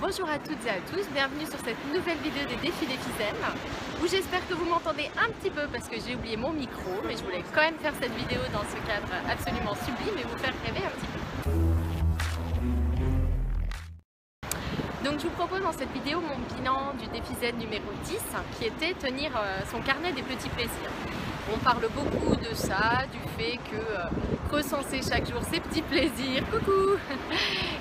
Bonjour à toutes et à tous, bienvenue sur cette nouvelle vidéo des défis des ficelles où j'espère que vous m'entendez un petit peu parce que j'ai oublié mon micro, mais je voulais quand même faire cette vidéo dans ce cadre absolument sublime et vous faire rêver un petit peu. Donc je vous propose dans cette vidéo mon bilan du défi Z numéro 10 qui était tenir son carnet des petits plaisirs. On parle beaucoup de ça, du fait que recenser chaque jour ses petits plaisirs, coucou,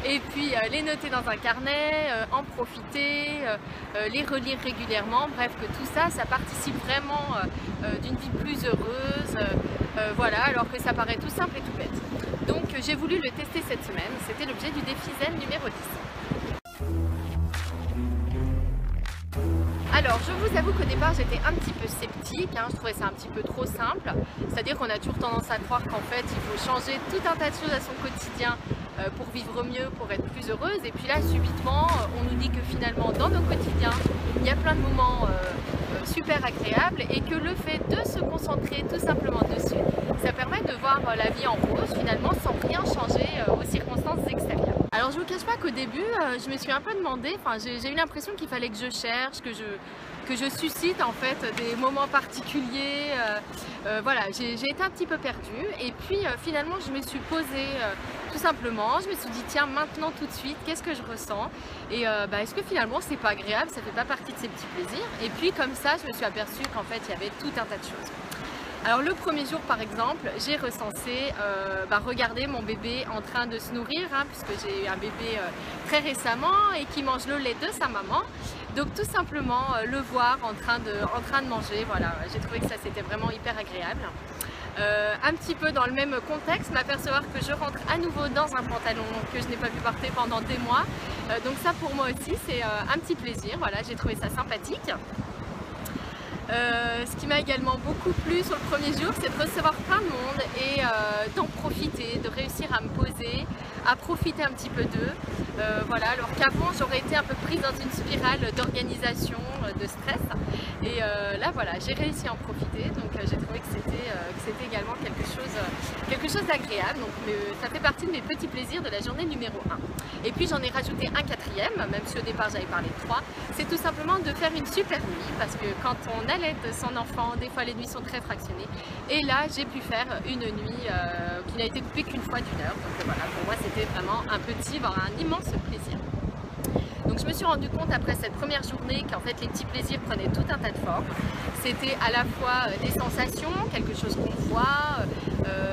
et puis les noter dans un carnet, en profiter, les relire régulièrement, bref que tout ça, ça participe vraiment d'une vie plus heureuse, voilà, alors que ça paraît tout simple et tout bête. Donc j'ai voulu le tester cette semaine, c'était l'objet du défi Z numéro 10. Alors je vous avoue qu'au départ j'étais un petit peu sceptique, je trouvais ça un petit peu trop simple, c'est-à-dire qu'on a toujours tendance à croire qu'en fait il faut changer tout un tas de choses à son quotidien pour vivre mieux, pour être plus heureuse, et puis là subitement on nous dit que finalement dans nos quotidiens il y a plein de moments super agréables et que le fait de se concentrer tout simplement dessus, ça permet de voir la vie en rose finalement sans rien changer aux circonstances extérieures. Alors je vous cache pas qu'au début je me suis un peu demandé, j'ai eu l'impression qu'il fallait que je cherche, que je suscite en fait des moments particuliers, voilà, j'ai été un petit peu perdue et puis finalement je me suis posée tout simplement, je me suis dit tiens maintenant tout de suite qu'est-ce que je ressens et est-ce que finalement c'est pas agréable, ça fait pas partie de ces petits plaisirs, et puis comme ça je me suis aperçue qu'en fait il y avait tout un tas de choses. Alors le premier jour par exemple, j'ai recensé regarder mon bébé en train de se nourrir, puisque j'ai eu un bébé très récemment et qui mange le lait de sa maman. Donc tout simplement le voir en train de manger, voilà, j'ai trouvé que ça c'était vraiment hyper agréable. Un petit peu dans le même contexte, m'apercevoir que je rentre à nouveau dans un pantalon que je n'ai pas pu porter pendant des mois. Donc ça pour moi aussi c'est un petit plaisir, voilà, j'ai trouvé ça sympathique. Ce qui m'a également beaucoup plu sur le premier jour, c'est de recevoir plein de monde et d'en profiter, de réussir à me poser, à profiter un petit peu d'eux. Voilà, alors qu'avant j'aurais été un peu prise dans une spirale d'organisation, de stress, et là voilà, j'ai réussi à en profiter, donc j'ai trouvé que c'était également quelque chose d'agréable, donc ça fait partie de mes petits plaisirs de la journée numéro 1. Et puis j'en ai rajouté un quatrième, même si au départ j'avais parlé de 3, c'est tout simplement de faire une super nuit, parce que quand on allait son enfant, des fois les nuits sont très fractionnées, et là j'ai pu faire une nuit qui n'a été coupée qu'une fois d'1 heure, donc voilà, pour moi c'était vraiment un petit, voire un immense plaisir. Donc je me suis rendu compte après cette première journée qu'en fait les petits plaisirs prenaient tout un tas de formes. C'était à la fois des sensations, quelque chose qu'on voit,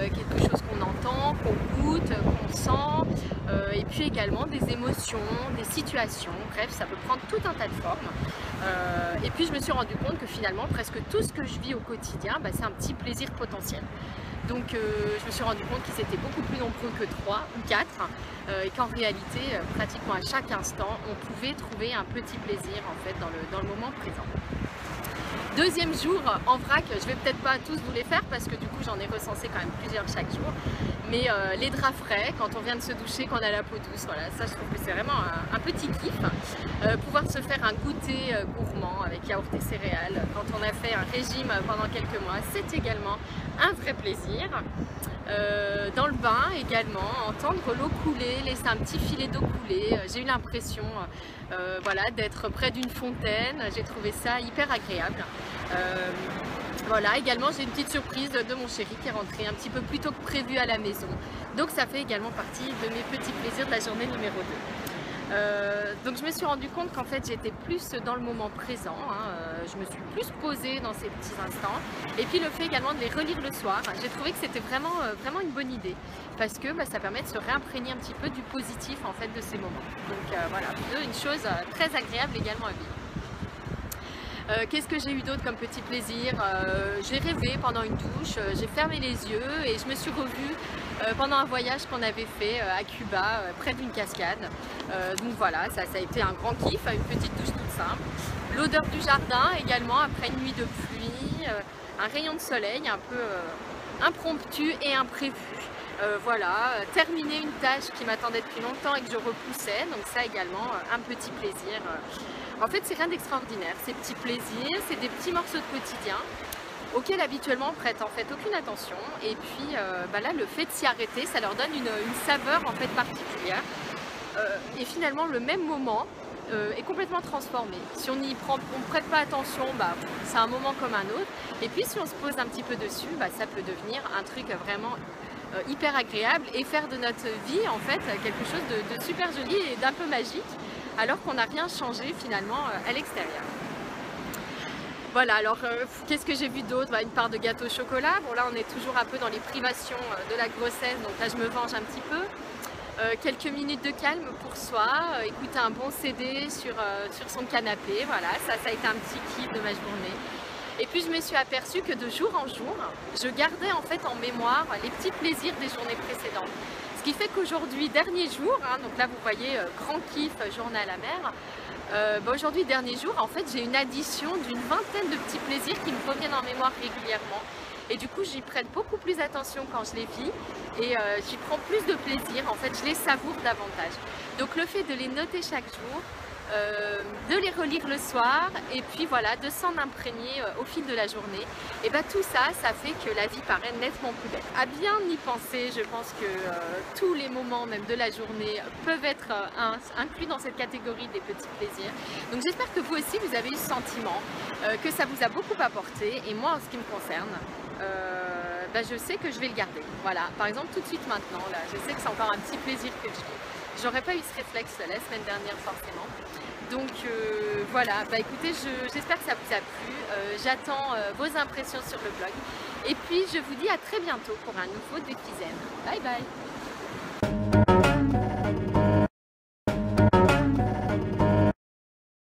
quelque chose qu'on entend, qu'on goûte, qu'on sent, et puis également des émotions, des situations, bref ça peut prendre tout un tas de formes. Et puis je me suis rendu compte que finalement presque tout ce que je vis au quotidien, c'est un petit plaisir potentiel. Donc je me suis rendu compte qu'ils étaient beaucoup plus nombreux que 3 ou 4 et qu'en réalité pratiquement à chaque instant on pouvait trouver un petit plaisir en fait dans le moment présent. Deuxième jour en vrac, je vais peut-être pas tous vous les faire parce que du coup j'en ai recensé quand même plusieurs chaque jour, mais les draps frais quand on vient de se doucher, qu'on a la peau douce, voilà, ça je trouve que c'est vraiment un petit kiff. Pouvoir se faire un goûter gourmand avec yaourt et céréales quand on a fait un régime pendant quelques mois, c'est également un vrai plaisir. Dans le bain également, entendre l'eau couler, laisser un petit filet d'eau couler, j'ai eu l'impression voilà, d'être près d'une fontaine, j'ai trouvé ça hyper agréable. Voilà, également j'ai une petite surprise de mon chéri qui est rentré un petit peu plus tôt que prévu à la maison, donc ça fait également partie de mes petits plaisirs de la journée numéro 2. Donc je me suis rendu compte qu'en fait j'étais plus dans le moment présent, je me suis plus posée dans ces petits instants, et puis le fait également de les relire le soir, j'ai trouvé que c'était vraiment une bonne idée parce que ça permet de se réimprégner un petit peu du positif en fait de ces moments. Donc voilà, une chose très agréable également à vivre. Qu'est-ce que j'ai eu d'autre comme petit plaisir? J'ai rêvé pendant une douche, j'ai fermé les yeux et je me suis revue pendant un voyage qu'on avait fait à Cuba, près d'une cascade. Donc voilà, ça a été un grand kiff, une petite douche toute simple. L'odeur du jardin également après une nuit de pluie, un rayon de soleil un peu impromptu et imprévu. Voilà, terminer une tâche qui m'attendait depuis longtemps et que je repoussais, donc ça également un petit plaisir. En fait c'est rien d'extraordinaire, ces petits plaisirs, c'est des petits morceaux de quotidien auxquels habituellement on prête en fait aucune attention, et puis là le fait de s'y arrêter, ça leur donne une saveur en fait particulière, et finalement le même moment est complètement transformée. Si on n'y prête pas attention, bah, c'est un moment comme un autre. Et puis si on se pose un petit peu dessus, bah, ça peut devenir un truc vraiment hyper agréable et faire de notre vie en fait quelque chose de super joli et d'un peu magique, alors qu'on n'a rien changé finalement à l'extérieur. Voilà, alors qu'est-ce que j'ai vu d'autre? Bah, une part de gâteau au chocolat. Bon là on est toujours un peu dans les privations de la grossesse, donc là je me venge un petit peu. Quelques minutes de calme pour soi, écouter un bon CD sur son canapé, voilà, ça a été un petit kiff de ma journée. Et puis je me suis aperçue que de jour en jour, je gardais en fait en mémoire les petits plaisirs des journées précédentes. Ce qui fait qu'aujourd'hui, dernier jour, hein, donc là vous voyez, grand kiff, journée à la mer, bah aujourd'hui, dernier jour, en fait j'ai une addition d'une vingtaine de petits plaisirs qui me reviennent en mémoire régulièrement. Et du coup j'y prête beaucoup plus attention quand je les vis et j'y prends plus de plaisir, en fait je les savoure davantage. Donc le fait de les noter chaque jour, de les relire le soir et puis voilà, de s'en imprégner au fil de la journée, et bien tout ça, ça fait que la vie paraît nettement plus belle. À bien y penser, je pense que tous les moments même de la journée peuvent être inclus dans cette catégorie des petits plaisirs. Donc j'espère que vous aussi vous avez eu ce sentiment, que ça vous a beaucoup apporté, et moi en ce qui me concerne, bah, je sais que je vais le garder. Voilà, par exemple tout de suite maintenant, là, je sais que c'est encore un petit plaisir que je j'aurais pas eu ce réflexe la semaine dernière forcément. Donc voilà, bah écoutez, j'espère que ça vous a plu. J'attends vos impressions sur le blog. Et puis je vous dis à très bientôt pour un nouveau défi zen. Bye bye.